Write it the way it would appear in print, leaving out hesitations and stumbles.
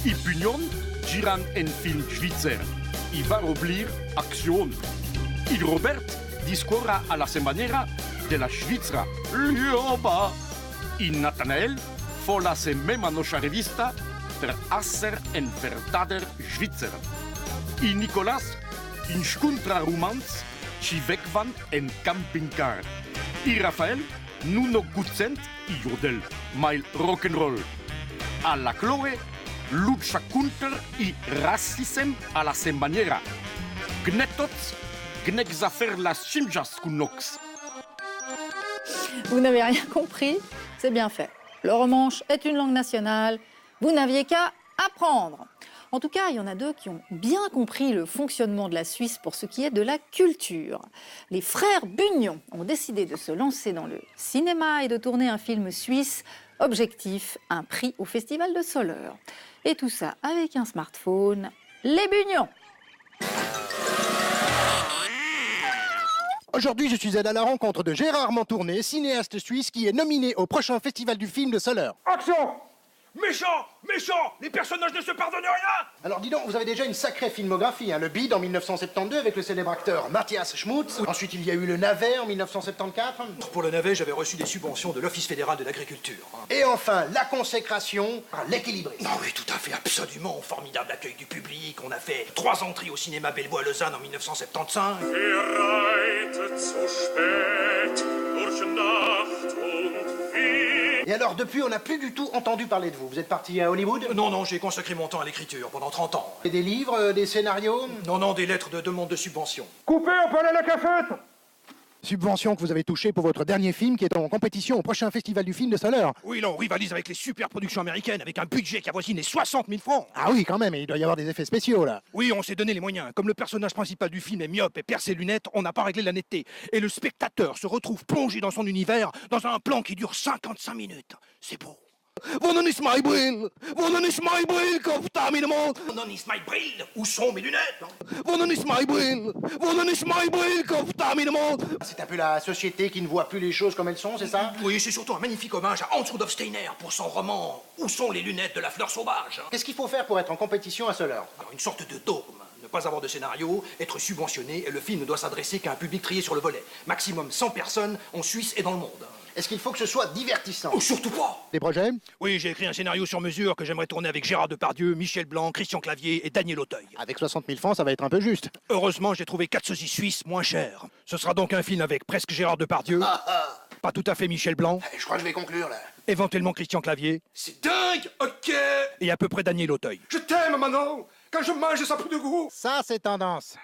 I Pugnon giran en film Schweizer. I va oblir Action. I Robert discorra a la semanera de la Schweizer. Lioba. I Nathanael fola se mema noša revista per asser en verdader Schweizer. I Nicolas inscontra romans ci vecvan en campingcar. I Rafael nuno gutzent I jodel, mail rock'n'roll. A la Chloe lucha contra I racism a la semaniera. Gnetots, gnexafer las chimjas kunox. Vous n'avez rien compris, c'est bien fait. Le romanche est une langue nationale, vous n'aviez qu'à apprendre. En tout cas, il y en a deux qui ont bien compris le fonctionnement de la Suisse pour ce qui est de la culture. Les frères Bugnon ont décidé de se lancer dans le cinéma et de tourner un film suisse. Objectif, un prix au Festival de Soleure. Et tout ça avec un smartphone, les Bugnons. Aujourd'hui, je suis allé à la rencontre de Gérard Mantourné, cinéaste suisse qui est nominé au prochain Festival du film de Soleure. Action! Méchant! Méchant! Les personnages ne se pardonnent rien! Alors dis donc, vous avez déjà une sacrée filmographie, hein. Le Bide en 1972 avec le célèbre acteur Matthias Schmutz. Ensuite, il y a eu le Navet en 1974. Pour le navet, j'avais reçu des subventions de l'Office fédéral de l'agriculture. Et enfin, La Consécration par l'équilibriste. Ah oui, tout à fait, absolument. Formidable accueil du public. On a fait 3 entrées au cinéma Bellevaux à Lausanne en 1975. Et alors, depuis, on n'a plus du tout entendu parler de vous. Vous êtes parti à Hollywood? Non, j'ai consacré mon temps à l'écriture pendant 30 ans. Et des livres, des scénarios? Non, des lettres de demande de subvention. Coupé, on peut aller à la cafette! Subvention que vous avez touchée pour votre dernier film qui est en compétition au prochain Festival du film de Soleure. Oui, là, on rivalise avec les super productions américaines avec un budget qui avoisine les 60 000 francs. Ah oui, quand même, il doit y avoir des effets spéciaux, là. Oui, on s'est donné les moyens. Comme le personnage principal du film est myope et perd ses lunettes, on n'a pas réglé la netteté. Et le spectateur se retrouve plongé dans son univers dans un plan qui dure 55 minutes. C'est beau. Wonen is my brill? Wonen is my brill, kopta min mond? Non, is my brill. Où sont mes lunettes? Wonen is my brill? Wonen is my brill, kopta min mond? C'est un peu la société qui ne voit plus les choses comme elles sont, c'est ça? Oui, c'est surtout un magnifique hommage à Hans Rudolf Steiner pour son roman Où sont les lunettes de la fleur sauvage? Qu'est-ce qu'il faut faire pour être en compétition à Soleure? Alors, une sorte de dogme. Ne pas avoir de scénario, être subventionné, et le film ne doit s'adresser qu'à un public trié sur le volet. Maximum 100 personnes en Suisse et dans le monde. Est-ce qu'il faut que ce soit divertissant? Oh, surtout pas! Des projets? Oui, j'ai écrit un scénario sur mesure que j'aimerais tourner avec Gérard Depardieu, Michel Blanc, Christian Clavier et Daniel Auteuil. Avec 60 000 francs, ça va être un peu juste. Heureusement, j'ai trouvé 4 saucisses suisses moins chères. Ce sera donc un film avec presque Gérard Depardieu, pas tout à fait Michel Blanc, Je crois que je vais conclure, là. éventuellement Christian Clavier, C'est dingue, ok. et à peu près Daniel Auteuil. Je t'aime, Manon. Quand je mange, ça n'a plus de goût. Ça, c'est tendance.